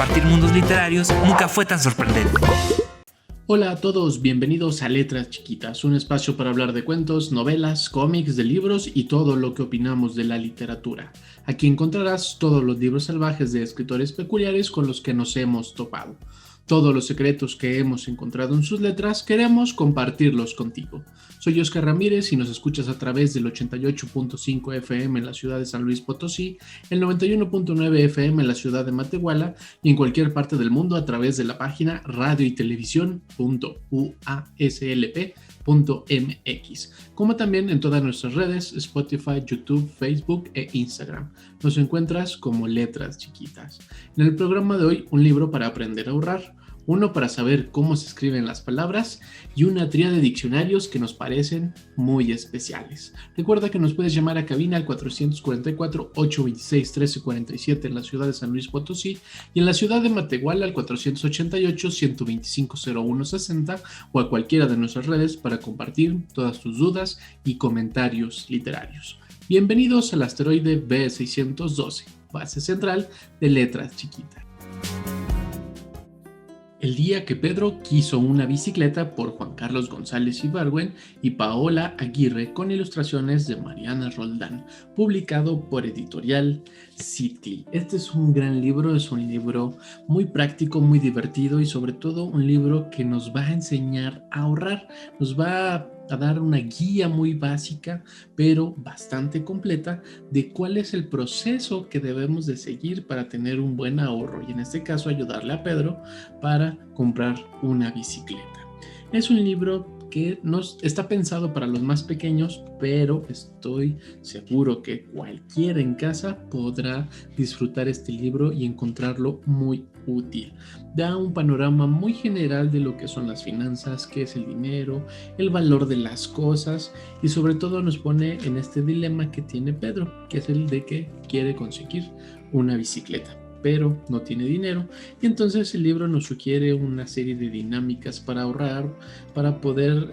compartir mundos literarios nunca fue tan sorprendente. Hola a todos, bienvenidos a Letras Chiquitas, un espacio para hablar de cuentos, novelas, cómics, de libros y todo lo que opinamos de la literatura. Aquí encontrarás todos los libros salvajes de escritores peculiares con los que nos hemos topado. Todos los secretos que hemos encontrado en sus letras queremos compartirlos contigo. Soy Oscar Ramírez y nos escuchas a través del 88.5 FM en la ciudad de San Luis Potosí, el 91.9 FM en la ciudad de Matehuala y en cualquier parte del mundo a través de la página radioytelevisión.uaslp.mx, como también en todas nuestras redes, Spotify, YouTube, Facebook e Instagram. Nos encuentras como Letras Chiquitas. En el programa de hoy, un libro para aprender a ahorrar, uno para saber cómo se escriben las palabras y una tríada de diccionarios que nos parecen muy especiales. Recuerda que nos puedes llamar a cabina al 444-826-1347 en la ciudad de San Luis Potosí y en la ciudad de Matehuala al 488-125-0160 o a cualquiera de nuestras redes para compartir todas tus dudas y comentarios literarios. Bienvenidos al asteroide B612, base central de Letras Chiquitas. El día que Pedro quiso una bicicleta, por Juan Carlos González Ibargüen y Paola Aguirre, con ilustraciones de Mariana Roldán, publicado por Editorial City. Este es un gran libro, es un libro muy práctico, muy divertido y sobre todo un libro que nos va a enseñar a ahorrar, nos va a dar una guía muy básica, pero bastante completa, de cuál es el proceso que debemos de seguir para tener un buen ahorro y en este caso ayudarle a Pedro para comprar una bicicleta. Es un libro que está pensado para los más pequeños, pero estoy seguro que cualquiera en casa podrá disfrutar este libro y encontrarlo muy útil. Da un panorama muy general de lo que son las finanzas, qué es el dinero, el valor de las cosas y sobre todo nos pone en este dilema que tiene Pedro, que es el de que quiere conseguir una bicicleta, pero no tiene dinero, y entonces el libro nos sugiere una serie de dinámicas para ahorrar, para poder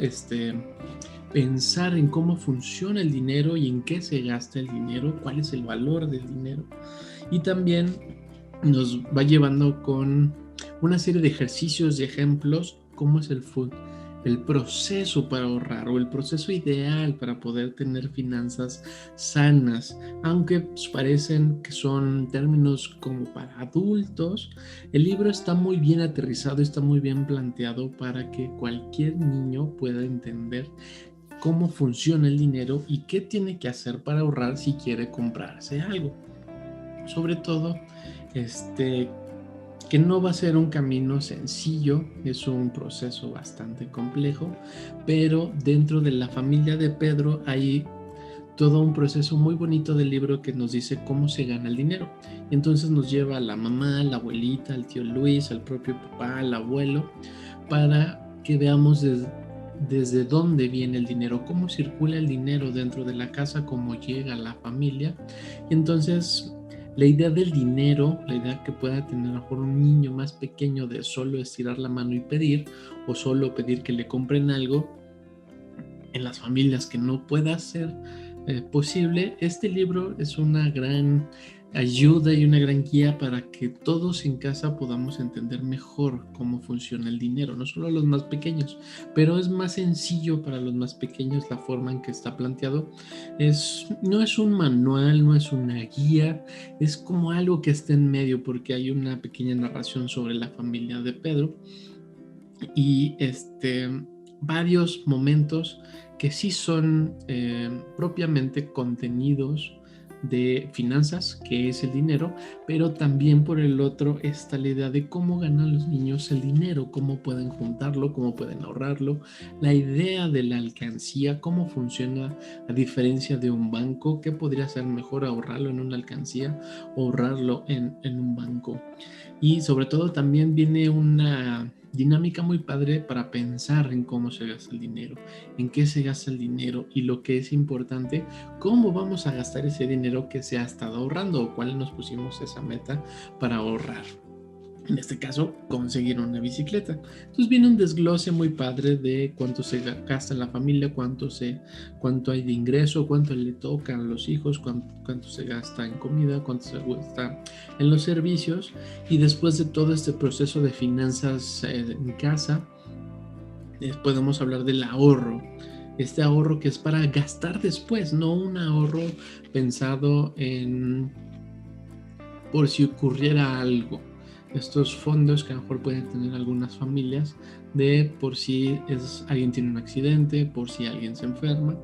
pensar en cómo funciona el dinero y en qué se gasta el dinero, cuál es el valor del dinero, y también nos va llevando con una serie de ejercicios y ejemplos, cómo es el proceso para ahorrar o el proceso ideal para poder tener finanzas sanas, aunque parecen que son términos como para adultos. El libro está muy bien aterrizado, está muy bien planteado para que cualquier niño pueda entender cómo funciona el dinero y qué tiene que hacer para ahorrar si quiere comprarse algo. Sobre todo, que no va a ser un camino sencillo, es un proceso bastante complejo, pero dentro de la familia de Pedro hay todo un proceso muy bonito del libro que nos dice cómo se gana el dinero. Entonces nos lleva a la mamá, la abuelita, al tío Luis, al propio papá, al abuelo, para que veamos desde dónde viene el dinero, cómo circula el dinero dentro de la casa, cómo llega a la familia. Y entonces la idea del dinero, la idea que pueda tener a lo mejor un niño más pequeño de solo estirar la mano y pedir, o solo pedir que le compren algo, en las familias que no pueda ser posible, este libro es una gran ayuda y una gran guía para que todos en casa podamos entender mejor cómo funciona el dinero, no solo los más pequeños, pero es más sencillo para los más pequeños la forma en que está planteado. No es un manual, no es una guía, es como algo que está en medio porque hay una pequeña narración sobre la familia de Pedro y varios momentos que sí son propiamente contenidos de finanzas, que es el dinero, pero también por el otro está la idea de cómo ganan los niños el dinero, cómo pueden juntarlo, cómo pueden ahorrarlo, la idea de la alcancía, cómo funciona a diferencia de un banco, qué podría ser mejor ahorrarlo en una alcancía o ahorrarlo en un banco. Y sobre todo también viene una dinámica muy padre para pensar en cómo se gasta el dinero, en qué se gasta el dinero y lo que es importante, cómo vamos a gastar ese dinero que se ha estado ahorrando o cuál nos pusimos esa meta para ahorrar. en este caso, conseguir una bicicleta. Entonces viene un desglose muy padre de cuánto se gasta en la familia, cuánto hay de ingreso, cuánto le toca a los hijos, cuánto se gasta en comida, cuánto se gasta en los servicios. Y después de todo este proceso de finanzas en casa, podemos hablar del ahorro. Este ahorro que es para gastar después, no un ahorro pensado en por si ocurriera algo. Estos fondos que a lo mejor pueden tener algunas familias de por si alguien tiene un accidente, por si alguien se enferma,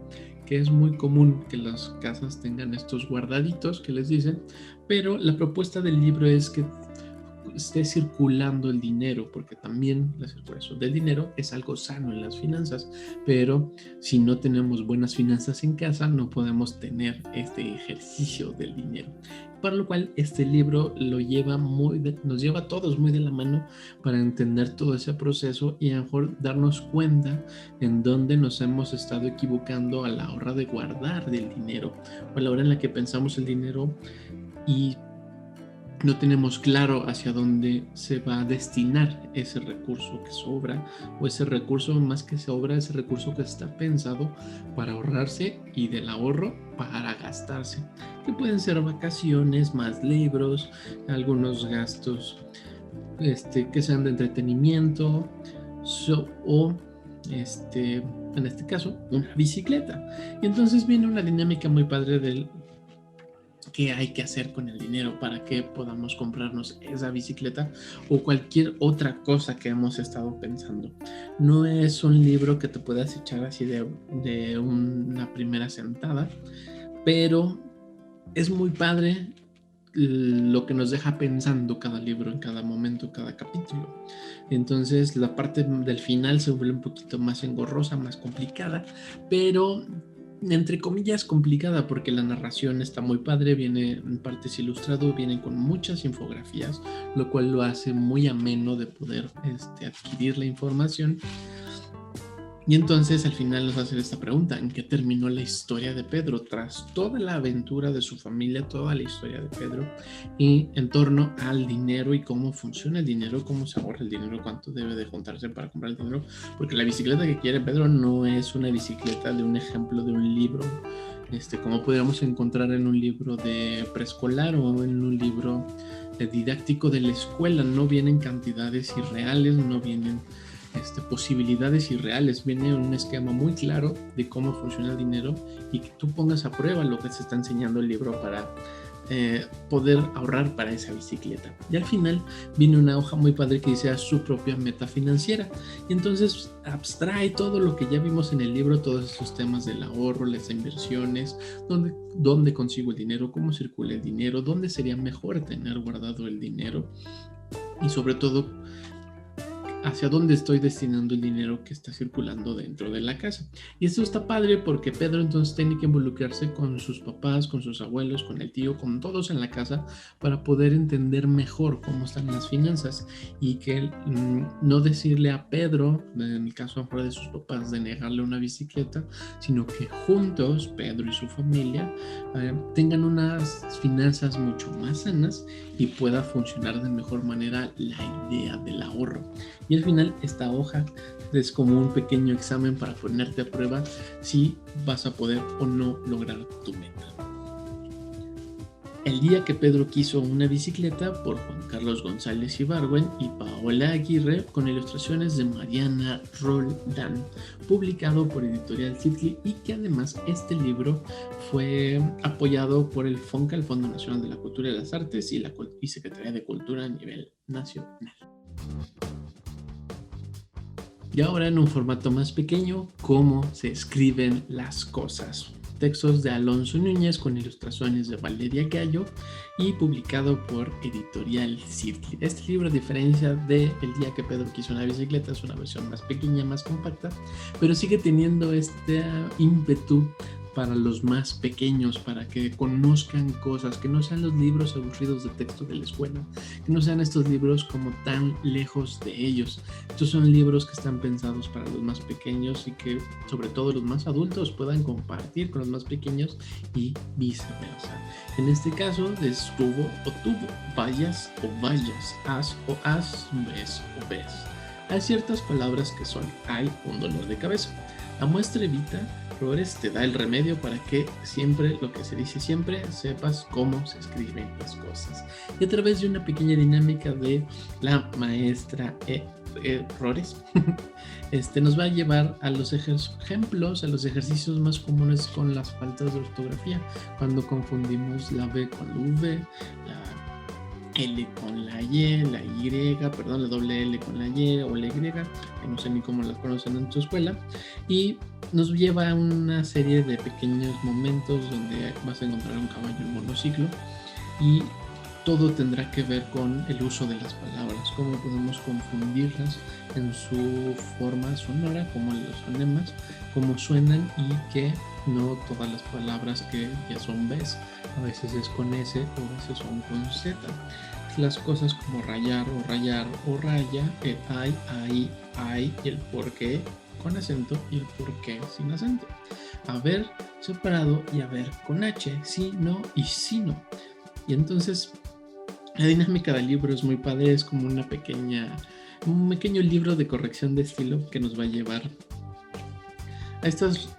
que es muy común que las casas tengan estos guardaditos que les dicen, pero la propuesta del libro es que esté circulando el dinero, porque también la circulación del dinero es algo sano en las finanzas, pero si no tenemos buenas finanzas en casa, no podemos tener este ejercicio del dinero. Para lo cual este libro nos lleva a todos muy de la mano para entender todo ese proceso y a lo mejor darnos cuenta en dónde nos hemos estado equivocando a la hora de guardar del dinero o a la hora en la que pensamos el dinero y no tenemos claro hacia dónde se va a destinar ese recurso que sobra o ese recurso más que sobra, ese recurso que está pensado para ahorrarse y del ahorro para gastarse, que pueden ser vacaciones, más libros, algunos gastos que sean de entretenimiento o en este caso una bicicleta. Y entonces viene una dinámica muy padre del qué hay que hacer con el dinero para que podamos comprarnos esa bicicleta o cualquier otra cosa que hemos estado pensando. No es un libro que te puedas echar así de una primera sentada, pero es muy padre lo que nos deja pensando cada libro en cada momento, cada capítulo. Entonces la parte del final se vuelve un poquito más engorrosa, más complicada, pero entre comillas complicada porque la narración está muy padre, viene en partes ilustrado, vienen con muchas infografías, lo cual lo hace muy ameno de poder adquirir la información. Y entonces al final nos va a hacer esta pregunta: ¿en qué terminó la historia de Pedro? Tras toda la aventura de su familia, toda la historia de Pedro y en torno al dinero y cómo funciona el dinero, cómo se ahorra el dinero, cuánto debe de juntarse para comprar el dinero, porque la bicicleta que quiere Pedro no es una bicicleta de un ejemplo de un libro, como podríamos encontrar en un libro de preescolar o en un libro didáctico de la escuela. No vienen cantidades irreales, no vienen posibilidades irreales, viene un esquema muy claro de cómo funciona el dinero y que tú pongas a prueba lo que se está enseñando el libro para poder ahorrar para esa bicicleta. Y al final viene una hoja muy padre que dice su propia meta financiera, y entonces abstrae todo lo que ya vimos en el libro, todos esos temas del ahorro, las inversiones, dónde consigo el dinero, cómo circula el dinero, dónde sería mejor tener guardado el dinero y sobre todo hacia dónde estoy destinando el dinero que está circulando dentro de la casa. Y esto está padre porque Pedro entonces tiene que involucrarse con sus papás, con sus abuelos, con el tío, con todos en la casa para poder entender mejor cómo están las finanzas y que no decirle a Pedro, en el caso de sus papás, de negarle una bicicleta, sino que juntos, Pedro y su familia, tengan unas finanzas mucho más sanas y pueda funcionar de mejor manera la idea del ahorro. Y al final esta hoja es como un pequeño examen para ponerte a prueba si vas a poder o no lograr tu meta. El día que Pedro quiso una bicicleta, por Juan Carlos González Ibargüen y Paola Aguirre, con ilustraciones de Mariana Roldán, publicado por Editorial Citli, y que además este libro fue apoyado por el FONCA, el Fondo Nacional de la Cultura y las Artes, y Secretaría de Cultura a nivel nacional. Y ahora en un formato más pequeño, cómo se escriben las cosas. Textos de Alonso Núñez con ilustraciones de Valeria Gallo y publicado por Editorial Citli. Este libro, a diferencia de El día que Pedro quiso una bicicleta, es una versión más pequeña, más compacta, pero sigue teniendo este ímpetu para los más pequeños, para que conozcan cosas, que no sean los libros aburridos de texto de la escuela, que no sean estos libros como tan lejos de ellos. Estos son libros que están pensados para los más pequeños y que sobre todo los más adultos puedan compartir con los más pequeños y viceversa. En este caso estuvo o tuvo, vayas o vayas, haz o haz, ves o ves. Hay ciertas palabras que son hay un dolor de cabeza. La muestra evita errores, te da el remedio para que siempre, lo que se dice siempre, sepas cómo se escriben las cosas. Y a través de una pequeña dinámica de la maestra errores, nos va a llevar a los ejemplos, a los ejercicios más comunes con las faltas de ortografía, cuando confundimos la B con la V, la L con la Y, la doble L con la Y o la Y, que no sé ni cómo las conocen en tu escuela, y nos lleva a una serie de pequeños momentos donde vas a encontrar un caballo en monociclo y todo tendrá que ver con el uso de las palabras, cómo podemos confundirlas en su forma sonora, como los fonemas, cómo suenan y que no todas las palabras que ya son Bs, a veces es con S o a veces son con Z. Las cosas como rayar o raya, el hay, y el por qué con acento y el por qué sin acento. Haber separado y haber con H, sí, no y sí, no. Y entonces la dinámica del libro es muy padre, es como un pequeño libro de corrección de estilo que nos va a llevar a estas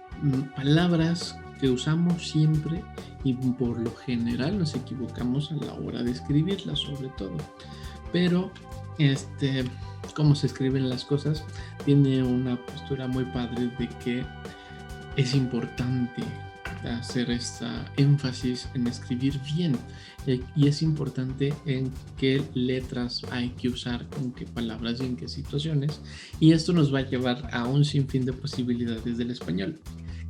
palabras que usamos siempre y por lo general nos equivocamos a la hora de escribirlas, sobre todo. Pero cómo se escriben las cosas tiene una postura muy padre de que es importante hacer esta énfasis en escribir bien y es importante en qué letras hay que usar, con qué palabras y en qué situaciones, y esto nos va a llevar a un sinfín de posibilidades del español,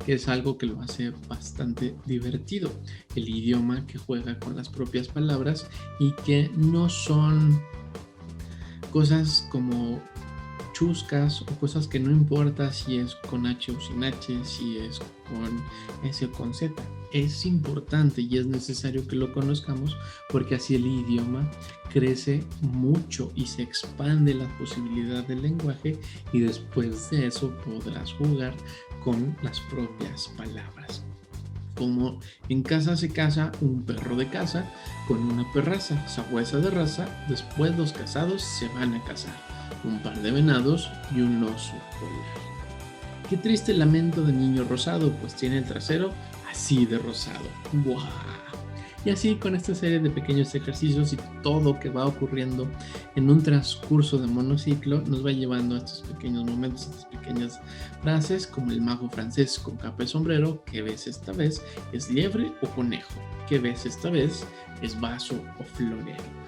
que es algo que lo hace bastante divertido, el idioma que juega con las propias palabras y que no son cosas como chuscas o cosas que no importa si es con H o sin H, si es con S o con Z. Es importante y es necesario que lo conozcamos porque así el idioma crece mucho y se expande la posibilidad del lenguaje y después de eso podrás jugar con las propias palabras. Como en casa se casa un perro de casa con una perraza, sabuesa de raza, después los casados se van a casar. Un par de venados y un oso polar. Qué triste lamento de niño rosado, pues tiene el trasero así de rosado. ¡Guau! Y así con esta serie de pequeños ejercicios y todo que va ocurriendo en un transcurso de monociclo nos va llevando a estos pequeños momentos, a estas pequeñas frases como el mago francés con capa y sombrero. ¿Qué ves esta vez? ¿Es liebre o conejo? ¿Qué ves esta vez? ¿Es vaso o florero?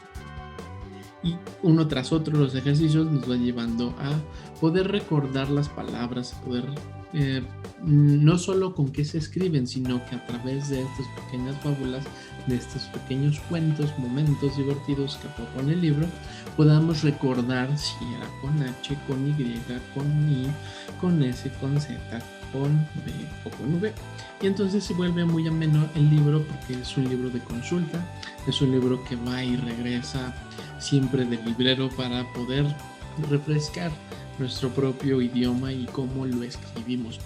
Y uno tras otro los ejercicios nos van llevando a poder recordar las palabras, poder no solo con qué se escriben, sino que a través de estas pequeñas fábulas, de estos pequeños cuentos, momentos divertidos que propone el libro, podamos recordar si era con H, con Y, con I, con S, con Z, con B o con V. Y entonces se vuelve muy ameno el libro porque es un libro de consulta, es un libro que va y regresa siempre del librero para poder refrescar nuestro propio idioma y cómo lo escribimos.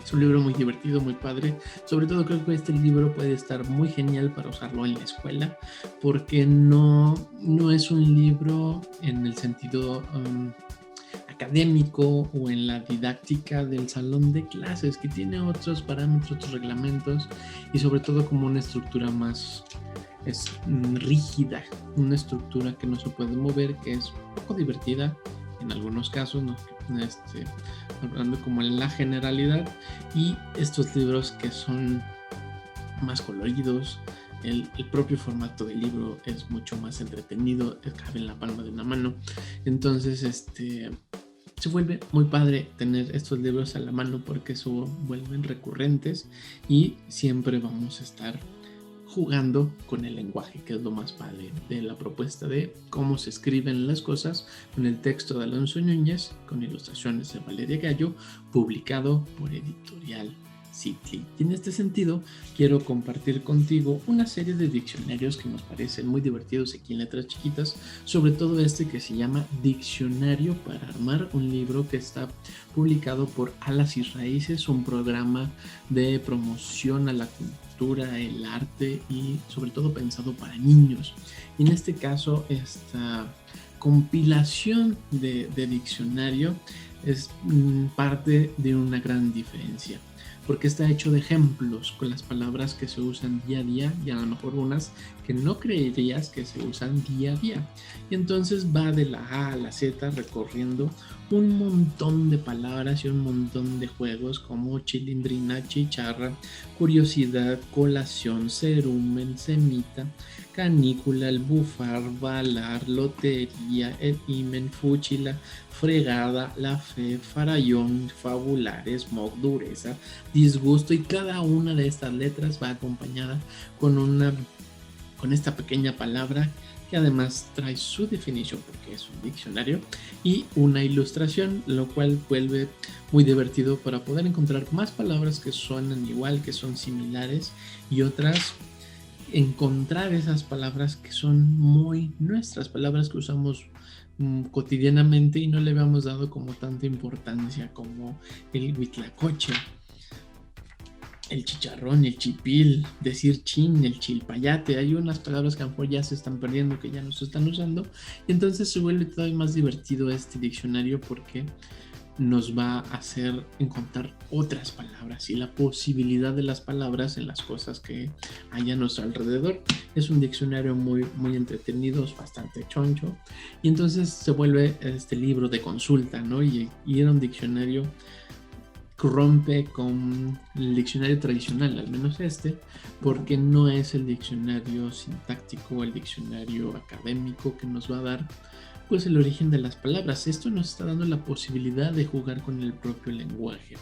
Es un libro muy divertido, muy padre. Sobre todo creo que este libro puede estar muy genial para usarlo en la escuela porque no es un libro en el sentido académico o en la didáctica del salón de clases, que tiene otros parámetros, otros reglamentos y sobre todo como una estructura más rígida, una estructura que no se puede mover, que es un poco divertida en algunos casos, ¿no? Hablando como en la generalidad, y estos libros que son más coloridos, el propio formato del libro es mucho más entretenido, cabe en la palma de una mano, entonces se vuelve muy padre tener estos libros a la mano porque se vuelven recurrentes y siempre vamos a estar jugando con el lenguaje, que es lo más padre de la propuesta de cómo se escriben las cosas, con el texto de Alonso Núñez, con ilustraciones de Valeria Gallo, publicado por Editorial City. Y en este sentido, quiero compartir contigo una serie de diccionarios que nos parecen muy divertidos aquí en Letras Chiquitas, sobre todo este que se llama Diccionario para Armar, un libro que está publicado por Alas y Raíces, un programa de promoción a la cultura, el arte y sobre todo pensado para niños. Y en este caso, esta compilación de diccionario es parte de una gran diferencia, porque está hecho de ejemplos con las palabras que se usan día a día y a lo mejor unas que no creerías que se usan día a día. Y entonces va de la A a la Z recorriendo un montón de palabras y un montón de juegos como chilindrina, chicharra, curiosidad, colación, cerumen, semita, canícula, el bufar, balar, lotería, el himen, fúchila, fregada, la fe, farallón, fabulares, smog, dureza, disgusto, y cada una de estas letras va acompañada con esta pequeña palabra que además trae su definición porque es un diccionario y una ilustración, lo cual vuelve muy divertido para poder encontrar más palabras que suenan igual, que son similares, y otras encontrar esas palabras que son muy nuestras, palabras que usamos cotidianamente y no le habíamos dado como tanta importancia, como el huitlacoche, el chicharrón, el chipil, decir chin, el chilpayate. Hay unas palabras que a lo mejor ya se están perdiendo, que ya no se están usando, y entonces se vuelve todavía más divertido este diccionario porque nos va a hacer encontrar otras palabras y la posibilidad de las palabras en las cosas que hay a nuestro alrededor. Es un diccionario muy, muy entretenido, es bastante choncho, y entonces se vuelve este libro de consulta, ¿no? Y era un diccionario que rompe con el diccionario tradicional, al menos porque no es el diccionario sintáctico, el diccionario académico que nos va a dar pues el origen de las palabras. Esto nos está dando la posibilidad de jugar con el propio lenguaje,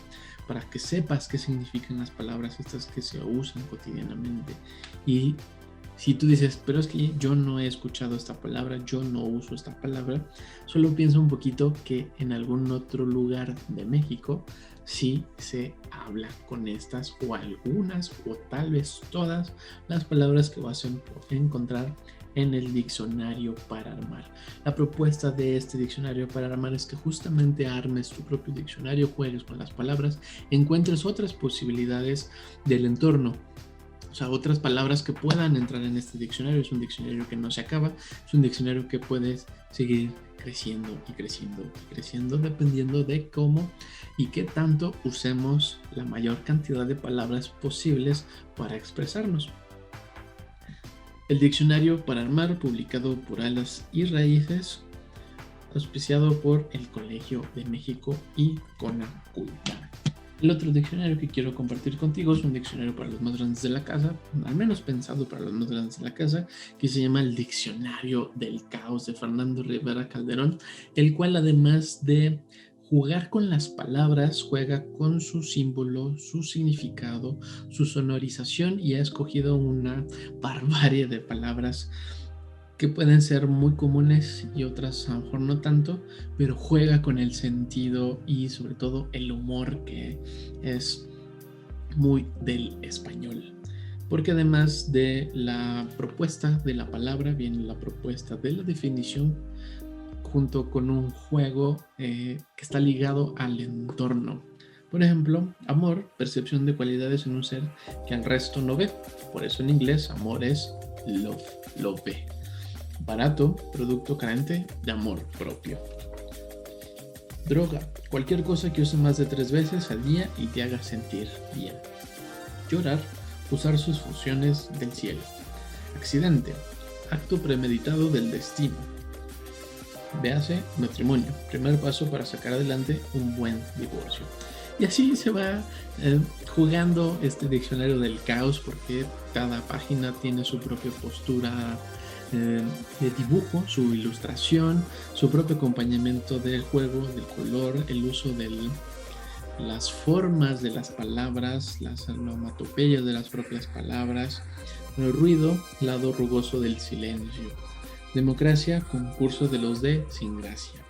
para que sepas qué significan las palabras estas que se usan cotidianamente. Y si tú dices, pero es que yo no he escuchado esta palabra, yo no uso esta palabra, solo piensa un poquito que en algún otro lugar de México sí se habla con estas o algunas o tal vez todas las palabras que vas a encontrar en el diccionario para armar. La propuesta de este diccionario para armar es que justamente armes tu propio diccionario, juegues con las palabras, encuentres otras posibilidades del entorno, o sea, otras palabras que puedan entrar en este diccionario. Es un diccionario que no se acaba, es un diccionario que puedes seguir creciendo y creciendo y creciendo dependiendo de cómo y qué tanto usemos la mayor cantidad de palabras posibles para expresarnos. El diccionario para armar, publicado por Alas y Raíces, auspiciado por el Colegio de México y Conaculta. El otro diccionario que quiero compartir contigo es un diccionario para los más grandes de la casa, al menos pensado para los más grandes de la casa, que se llama el Diccionario del Caos de Fernando Rivera Calderón, el cual además de jugar con las palabras, juega con su símbolo, su significado, su sonorización, y ha escogido una barbarie de palabras que pueden ser muy comunes y otras a lo mejor no tanto, pero juega con el sentido y sobre todo el humor, que es muy del español. Porque además de la propuesta de la palabra, viene la propuesta de la definición, junto con un juego que está ligado al entorno. Por ejemplo, amor, percepción de cualidades en un ser que al resto no ve. Por eso en inglés amor es love, lo ve. Barato, producto carente de amor propio. Droga, cualquier cosa que use más de 3 veces al día y te haga sentir bien. Llorar, usar sus funciones del cielo. Accidente, acto premeditado del destino. Véase matrimonio, primer paso para sacar adelante un buen divorcio. Y así se va jugando este diccionario del caos, porque cada página tiene su propia postura de dibujo, su ilustración, su propio acompañamiento del juego, del color, el uso de las formas de las palabras, las onomatopeyas de las propias palabras, el ruido, lado rugoso del silencio. Democracia, concurso de los de sin gracia.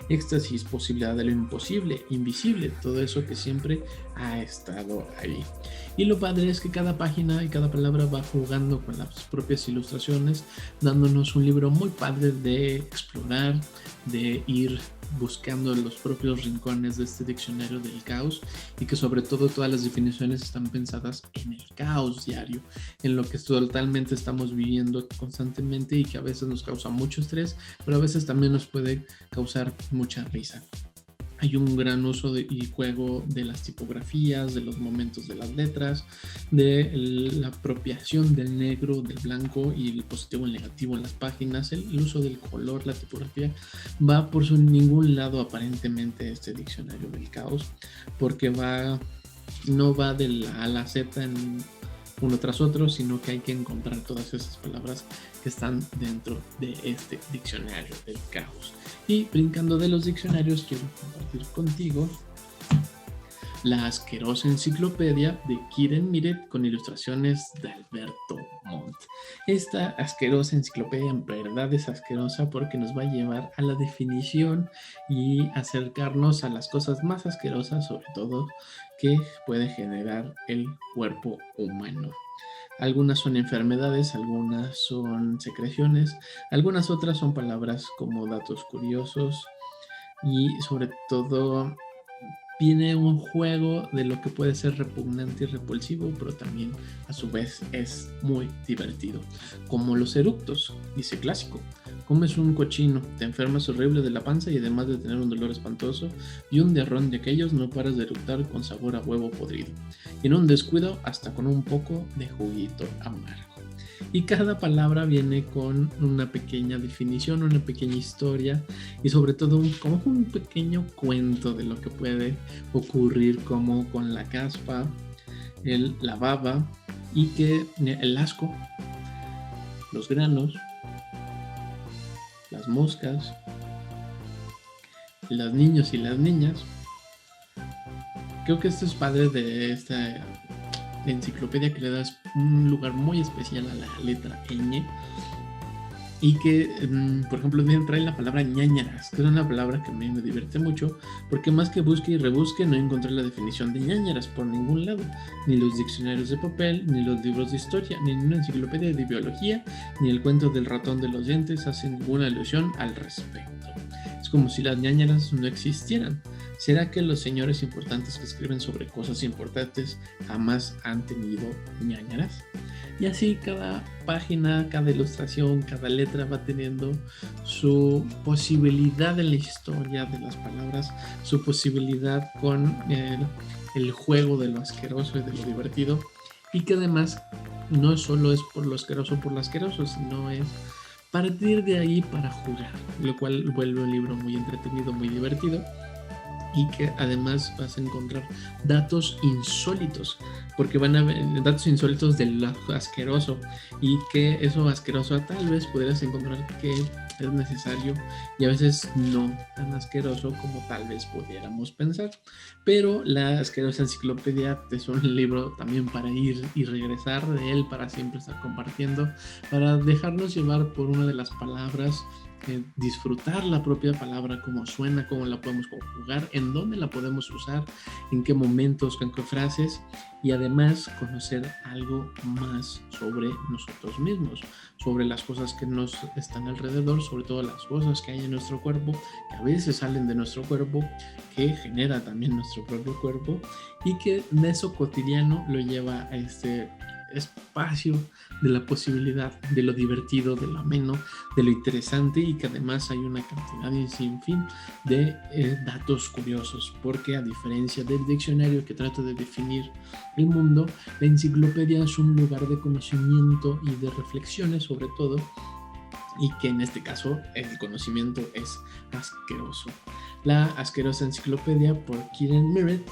éxtasis, posibilidad de lo imposible, invisible, todo eso que siempre ha estado ahí. Y lo padre es que cada página y cada palabra va jugando con las propias ilustraciones, dándonos un libro muy padre de explorar, de ir buscando los propios rincones de este diccionario del caos, y que sobre todo todas las definiciones están pensadas en el caos diario, en lo que totalmente estamos viviendo constantemente y que a veces nos causa mucho estrés, pero a veces también nos puede causar mucha risa. Hay un gran uso y juego de las tipografías, de los momentos de las letras, de la apropiación del negro, del blanco y el positivo y el negativo en las páginas, el uso del color, la tipografía. Va por ningún lado aparentemente este diccionario del caos, porque no va de la A a la Z en uno tras otro, sino que hay que encontrar todas esas palabras que están dentro de este diccionario del caos. Y brincando de los diccionarios, quiero compartir contigo la asquerosa enciclopedia de Kieran Miret con ilustraciones de Alberto Montt. Esta asquerosa enciclopedia en verdad es asquerosa porque nos va a llevar a la definición y acercarnos a las cosas más asquerosas, sobre todo que puede generar el cuerpo humano. Algunas son enfermedades, algunas son secreciones, algunas otras son palabras como datos curiosos, y sobre todo viene un juego de lo que puede ser repugnante y repulsivo, pero también a su vez es muy divertido. Como los eructos, dice clásico: comes un cochino, te enfermas horrible de la panza y además de tener un dolor espantoso y un diarrón de aquellos, no paras de eructar con sabor a huevo podrido. Y en un descuido, hasta con un poco de juguito amargo. Y cada palabra viene con una pequeña definición, una pequeña historia y sobre todo como un pequeño cuento de lo que puede ocurrir, como con la caspa, la baba, y que el asco, los granos, las moscas, los niños y las niñas. Creo que esto es padre de esta enciclopedia, que le das un lugar muy especial a la letra ñ, y que, por ejemplo, trae la palabra ñáñaras, que es una palabra que a mí me divierte mucho, porque más que busque y rebusque no encontré la definición de ñáñaras por ningún lado, ni los diccionarios de papel, ni los libros de historia, ni una enciclopedia de biología, ni el cuento del ratón de los dientes hacen ninguna alusión al respecto. Es como si las ñáñaras no existieran. ¿Será que los señores importantes que escriben sobre cosas importantes jamás han tenido ñáñaras? Y así cada página, cada ilustración, cada letra va teniendo su posibilidad en la historia de las palabras, su posibilidad con el juego de lo asqueroso y de lo divertido, y que además no solo es por lo asqueroso, sino es partir de ahí para jugar, lo cual vuelve un libro muy entretenido, muy divertido, y que además vas a encontrar datos insólitos, porque van a haber datos insólitos del asqueroso, y que eso asqueroso tal vez podrías encontrar que es necesario y a veces no tan asqueroso como tal vez pudiéramos pensar. Pero la asquerosa enciclopedia es un libro también para ir y regresar de él, para siempre estar compartiendo, para dejarnos llevar por una de las palabras, disfrutar la propia palabra, cómo suena, cómo la podemos conjugar, en dónde la podemos usar, en qué momentos, con qué frases, y además conocer algo más sobre nosotros mismos, sobre las cosas que nos están alrededor, sobre todo las cosas que hay en nuestro cuerpo, que a veces salen de nuestro cuerpo, que genera también nuestro propio cuerpo, y que de eso cotidiano lo lleva a este espacio de la posibilidad, de lo divertido, de lo ameno, de lo interesante, y que además hay una cantidad y sin fin de datos curiosos, porque a diferencia del diccionario que trata de definir el mundo, la enciclopedia es un lugar de conocimiento y de reflexiones sobre todo, y que en este caso el conocimiento es asqueroso. La asquerosa enciclopedia por Kieran Miret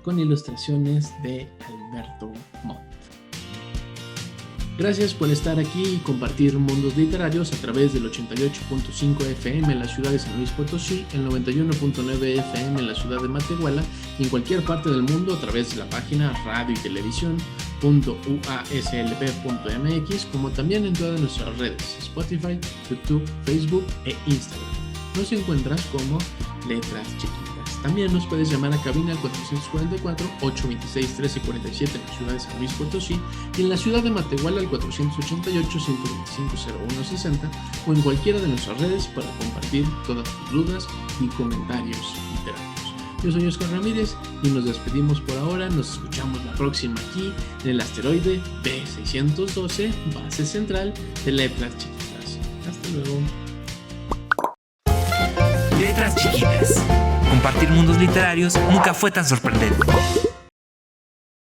con ilustraciones de Alberto Montt. Gracias por estar aquí y compartir mundos literarios a través del 88.5 FM en la ciudad de San Luis Potosí, el 91.9 FM en la ciudad de Matehuala y en cualquier parte del mundo a través de la página radio y televisión.uaslp.mx, como también en todas nuestras redes: Spotify, YouTube, Facebook e Instagram. Nos encuentras como letras chiquitas. También nos puedes llamar a cabina al 444-826-1347 en la ciudad de San Luis Potosí y en la ciudad de Matehuala al 488-125-0160 o en cualquiera de nuestras redes para compartir todas tus dudas y comentarios literarios. Yo soy Oscar Ramírez y nos despedimos por ahora. Nos escuchamos la próxima aquí en el asteroide B612, base central de letras chiquitas. Hasta luego. Letras chiquitas. Compartir mundos literarios nunca fue tan sorprendente.